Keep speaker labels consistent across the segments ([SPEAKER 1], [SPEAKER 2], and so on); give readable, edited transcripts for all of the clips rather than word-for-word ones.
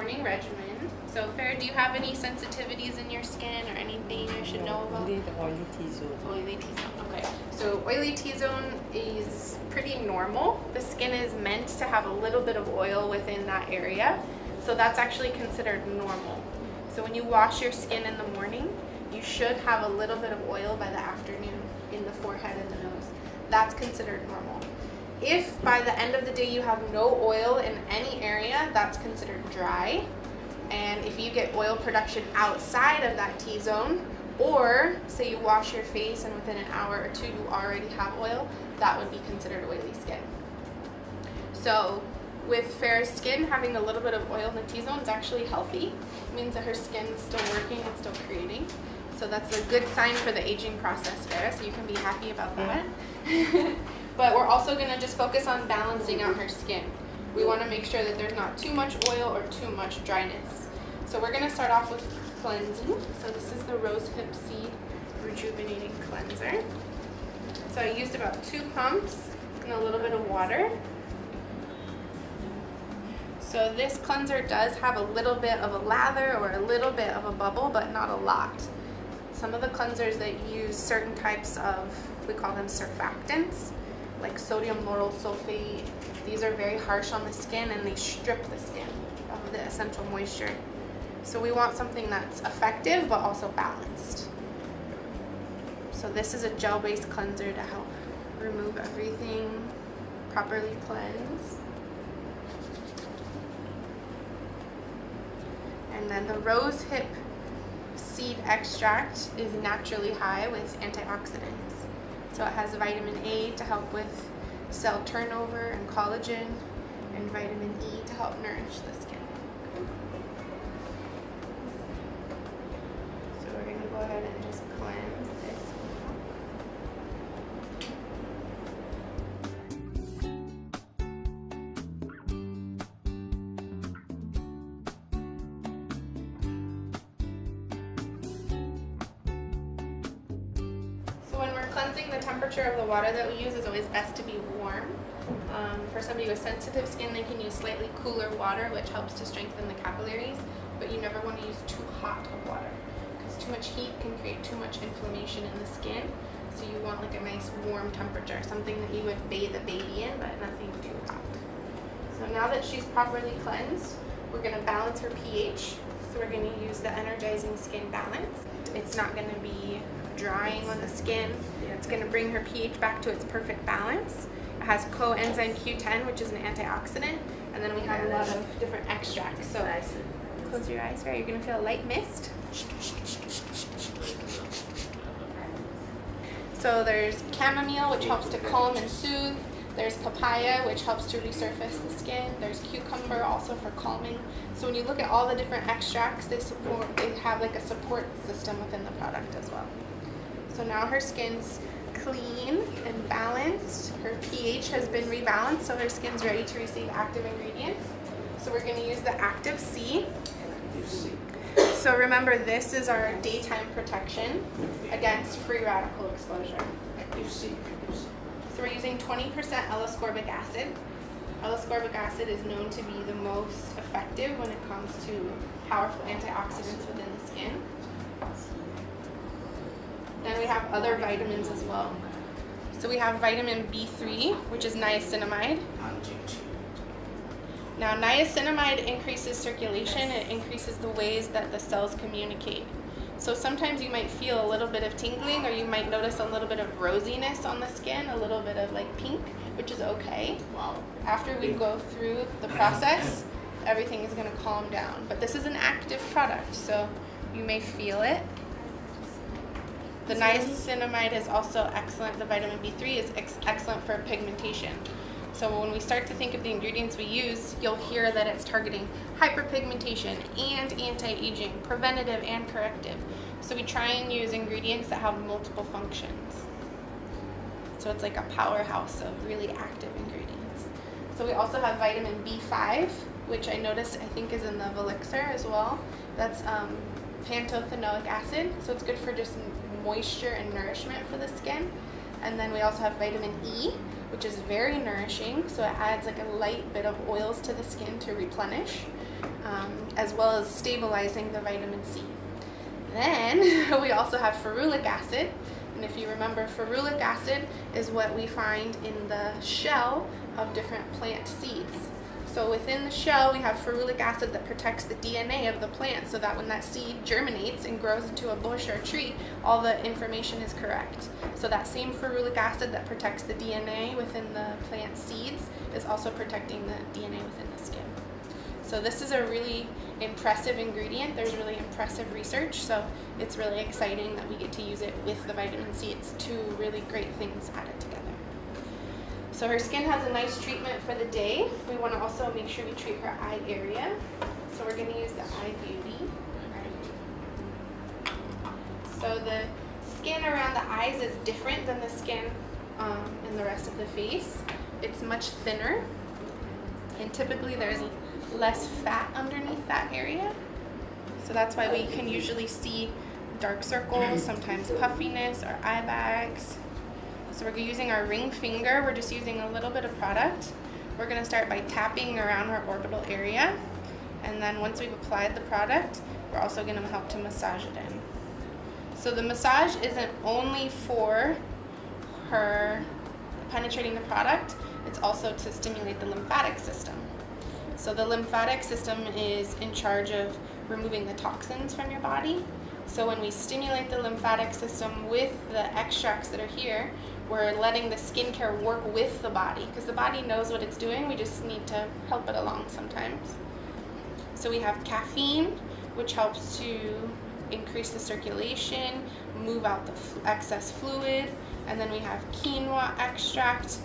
[SPEAKER 1] morning regimen. So Farah, do you have any sensitivities in your skin or anything I should know about?
[SPEAKER 2] Only the oily T-zone.
[SPEAKER 1] Oily T-zone, okay. So oily T-zone is pretty normal. The skin is meant to have a little bit of oil within that area. So that's actually considered normal. So when you wash your skin in the morning, you should have a little bit of oil by the afternoon in the forehead and the nose. That's considered normal. If by the end of the day you have no oil in any area, that's considered dry. And if you get oil production outside of that T-zone, or say you wash your face and within an hour or two you already have oil, that would be considered oily skin. So with Farah's skin having a little bit of oil in the T-zone is actually healthy. It means that her skin is still working and still creating. So that's a good sign for the aging process, Farah, so you can be happy about that. But we're also going to just focus on balancing out her skin. We want to make sure that there's not too much oil or too much dryness. So we're going to start off with cleansing. So this is the Rose Hip Seed Rejuvenating Cleanser. So I used about 2 pumps and a little bit of water. So this cleanser does have a little bit of a lather or a little bit of a bubble, but not a lot. Some of the cleansers that use certain types of, we call them surfactants, like sodium lauryl sulfate. These are very harsh on the skin and they strip the skin of the essential moisture. So we want something that's effective but also balanced. So this is a gel-based cleanser to help remove everything, properly cleanse. And then the rose hip seed extract is naturally high with antioxidants. So it has vitamin A to help with cell turnover and collagen, and vitamin E to help nourish the skin. So we're going to go ahead and just cleanse this. When we're cleansing, the temperature of the water that we use is always best to be warm. For somebody with sensitive skin, they can use slightly cooler water, which helps to strengthen the capillaries, but you never want to use too hot of water, because too much heat can create too much inflammation in the skin. So you want like a nice warm temperature, something that you would bathe a baby in, but nothing too hot. So now that she's properly cleansed, we're going to balance her pH. So we're going to use the Energizing Skin Balance. It's not going to be drying on the skin. It's going to bring her pH back to its perfect balance. It has coenzyme Q10, which is an antioxidant, and then we have a lot of different extracts. So close your eyes, Farah. You're going to feel a light mist. So there's chamomile, which helps to calm and soothe. There's papaya, which helps to resurface the skin. There's cucumber, also for calming. So when you look at all the different extracts, they have like a support system within the product as well. So now her skin's clean and balanced. Her pH has been rebalanced, so her skin's ready to receive active ingredients. So we're going to use the Active C. So remember, this is our daytime protection against free radical exposure. So we're using 20% L-ascorbic acid. L-ascorbic acid is known to be the most effective when it comes to powerful antioxidants within the skin. Then we have other vitamins as well. So we have vitamin B3, which is niacinamide. Now niacinamide increases circulation, it increases the ways that the cells communicate. So sometimes you might feel a little bit of tingling, or you might notice a little bit of rosiness on the skin, a little bit of like pink, which is okay. After we go through the process, everything is going to calm down. But this is an active product, so you may feel it. The niacinamide is also excellent. The vitamin B3 is excellent for pigmentation. So when we start to think of the ingredients we use, you'll hear that it's targeting hyperpigmentation and anti-aging, preventative and corrective. So we try and use ingredients that have multiple functions. So it's like a powerhouse of really active ingredients. So we also have vitamin B5, which I noticed I think is in the Velixer as well. That's pantothenic acid, so it's good for just moisture and nourishment for the skin. And then we also have vitamin E, which is very nourishing. So it adds like a light bit of oils to the skin to replenish, as well as stabilizing the vitamin C. Then we also have ferulic acid. And if you remember, ferulic acid is what we find in the shell of different plant seeds. So within the shell, we have ferulic acid that protects the DNA of the plant so that when that seed germinates and grows into a bush or a tree, all the information is correct. So that same ferulic acid that protects the DNA within the plant seeds is also protecting the DNA within the skin. So this is a really impressive ingredient. There's really impressive research, so it's really exciting that we get to use it with the vitamin C. It's two really great things added together. So her skin has a nice treatment for the day. We want to also make sure we treat her eye area. So we're going to use the Eye Beauty. So the skin around the eyes is different than the skin in the rest of the face. It's much thinner, and typically there's less fat underneath that area. So that's why we can usually see dark circles, sometimes puffiness or eye bags. So we're using our ring finger. We're just using a little bit of product. We're going to start by tapping around her orbital area. And then once we've applied the product, we're also going to help to massage it in. So the massage isn't only for her penetrating the product, it's also to stimulate the lymphatic system. So the lymphatic system is in charge of removing the toxins from your body. So when we stimulate the lymphatic system with the extracts that are here, we're letting the skincare work with the body, because the body knows what it's doing. We just need to help it along sometimes. So we have caffeine, which helps to increase the circulation, move out the excess fluid, and then we have quinoa extract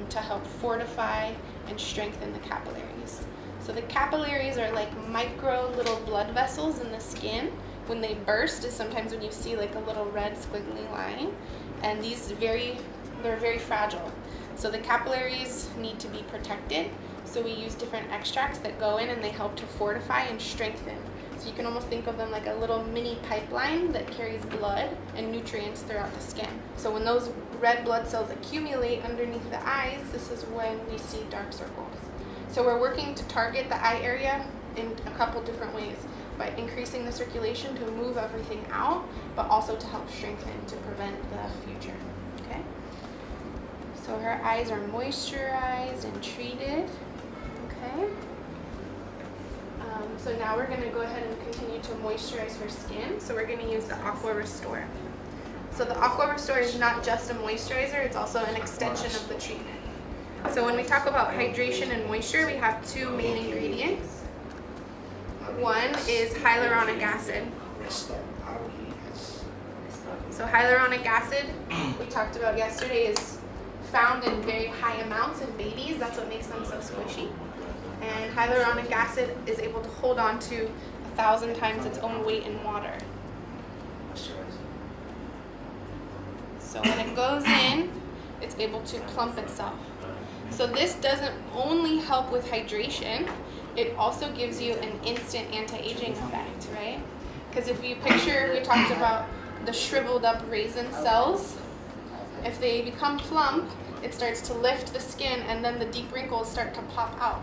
[SPEAKER 1] to help fortify and strengthen the capillaries. So the capillaries are like micro little blood vessels in the skin. When they burst is sometimes when you see like a little red squiggly line, and these they're very fragile. So the capillaries need to be protected. So we use different extracts that go in and they help to fortify and strengthen. So you can almost think of them like a little mini pipeline that carries blood and nutrients throughout the skin. So when those red blood cells accumulate underneath the eyes, this is when we see dark circles. So we're working to target the eye area in a couple different ways, by increasing the circulation to move everything out, but also to help strengthen to prevent the future. Okay? So her eyes are moisturized and treated. Okay? So now we're going to go ahead and continue to moisturize her skin. So we're going to use the Aqua Restore. So the Aqua Restore is not just a moisturizer, it's also an extension of the treatment. So when we talk about hydration and moisture, we have two main ingredients. One is hyaluronic acid. So hyaluronic acid, we talked about yesterday, is found in very high amounts in babies. That's what makes them so squishy. And hyaluronic acid is able to hold on to 1,000 times its own weight in water. So when it goes in, it's able to plump itself. So this doesn't only help with hydration, it also gives you an instant anti-aging effect, right? Because if you picture, we talked about the shriveled up raisin cells. If they become plump, it starts to lift the skin and then the deep wrinkles start to pop out.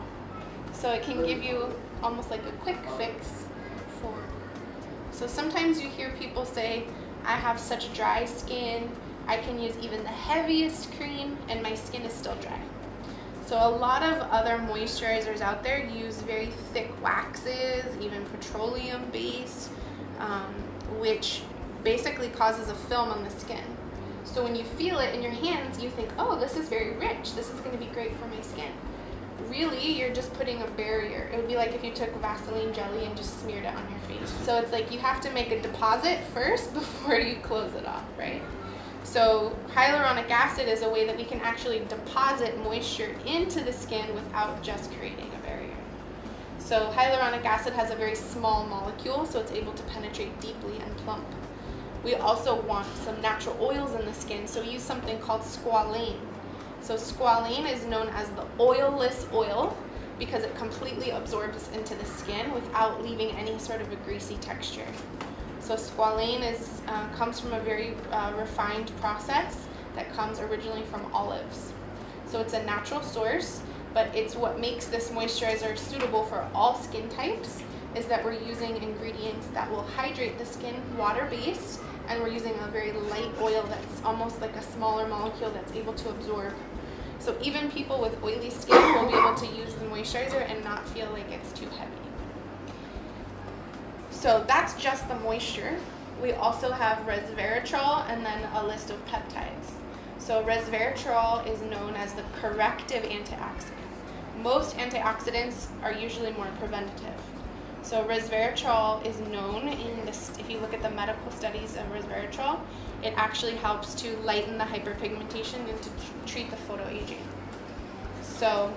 [SPEAKER 1] So it can give you almost like a quick fix for. So sometimes you hear people say, I have such dry skin, I can use even the heaviest cream and my skin is still dry. So a lot of other moisturizers out there use very thick waxes, even petroleum based, which basically causes a film on the skin. So when you feel it in your hands, you think, oh, this is very rich, this is going to be great for my skin. Really, you're just putting a barrier. It would be like if you took Vaseline jelly and just smeared it on your face. So it's like you have to make a deposit first before you close it off, right? So hyaluronic acid is a way that we can actually deposit moisture into the skin without just creating a barrier. So hyaluronic acid has a very small molecule, so it's able to penetrate deeply and plump. We also want some natural oils in the skin, so we use something called squalane. So squalane is known as the oilless oil because it completely absorbs into the skin without leaving any sort of a greasy texture. So squalane comes from a very refined process that comes originally from olives. So it's a natural source, but it's what makes this moisturizer suitable for all skin types, is that we're using ingredients that will hydrate the skin, water-based, and we're using a very light oil that's almost like a smaller molecule that's able to absorb. So even people with oily skin will be able to use the moisturizer and not feel like it's too heavy. So that's just the moisture. We also have resveratrol and then a list of peptides. So resveratrol is known as the corrective antioxidant. Most antioxidants are usually more preventative. So resveratrol is known in this, if you look at the medical studies of resveratrol, it actually helps to lighten the hyperpigmentation and to treat the photoaging. So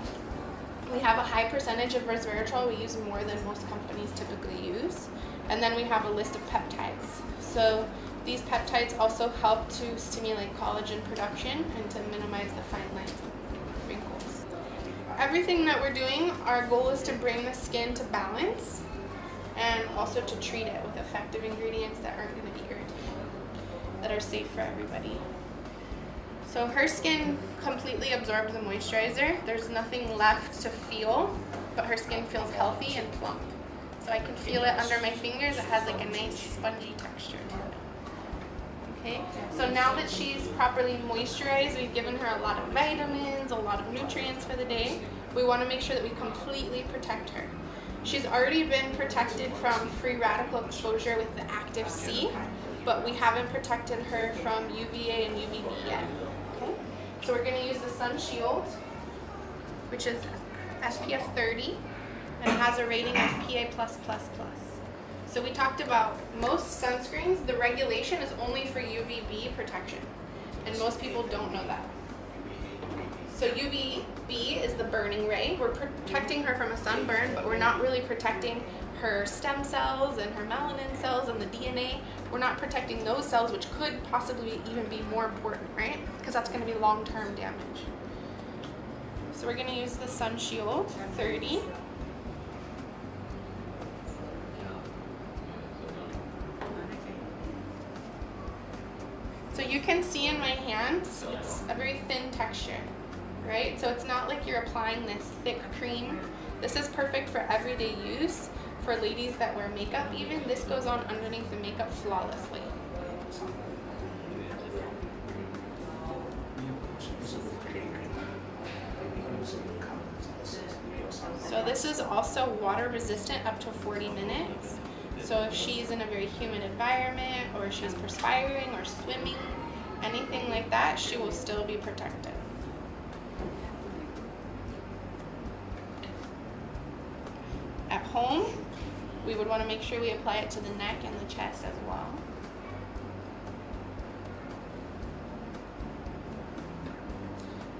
[SPEAKER 1] we have a high percentage of resveratrol. We use more than most companies typically use. And then we have a list of peptides. So these peptides also help to stimulate collagen production and to minimize the fine lines and wrinkles. Everything that we're doing, our goal is to bring the skin to balance and also to treat it with effective ingredients that aren't going to be irritating, that are safe for everybody. So her skin completely absorbs the moisturizer. There's nothing left to feel, but her skin feels healthy and plump. So I can feel it under my fingers. It has like a nice spongy texture to it. Okay, so now that she's properly moisturized, we've given her a lot of vitamins, a lot of nutrients for the day. We want to make sure that we completely protect her. She's already been protected from free radical exposure with the active C, but we haven't protected her from UVA and UVB yet. Okay? So we're going to use the Sun Shield, which is SPF 30, and it has a rating of PA+++. So we talked about most sunscreens, the regulation is only for UVB protection, and most people don't know that. So UVB is the burning ray. We're protecting her from a sunburn, but we're not really protecting her stem cells and her melanin cells and the DNA. We're not protecting those cells, which could possibly even be more important, right? Because that's going to be long-term damage. So we're going to use the Sun Shield 30. So you can see in my hands, it's a very thin texture, right? So it's not like you're applying this thick cream. This is perfect for everyday use. For ladies that wear makeup even, this goes on underneath the makeup flawlessly. So this is also water resistant up to 40 minutes. So if she's in a very humid environment, or she's perspiring or swimming, anything like that, she will still be protected. At home, we would want to make sure we apply it to the neck and the chest as well.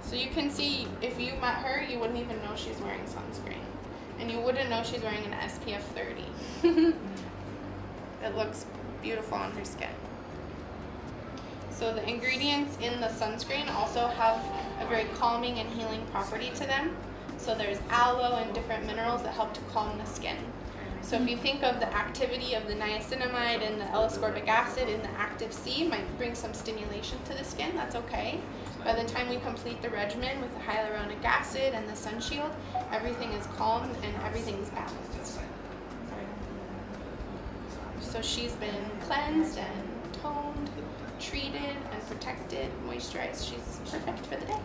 [SPEAKER 1] So you can see, if you met her, you wouldn't even know she's wearing sunscreen. And you wouldn't know she's wearing an SPF 30. It looks beautiful on her skin. So the ingredients in the sunscreen also have a very calming and healing property to them. So there's aloe and different minerals that help to calm the skin. So if you think of the activity of the niacinamide and the L-ascorbic acid in the active C might bring some stimulation to the skin, that's okay. By the time we complete the regimen with the hyaluronic acid and the Sun Shield, everything is calm and everything's balanced. So she's been cleansed and toned, treated and protected, moisturized. She's perfect for the day.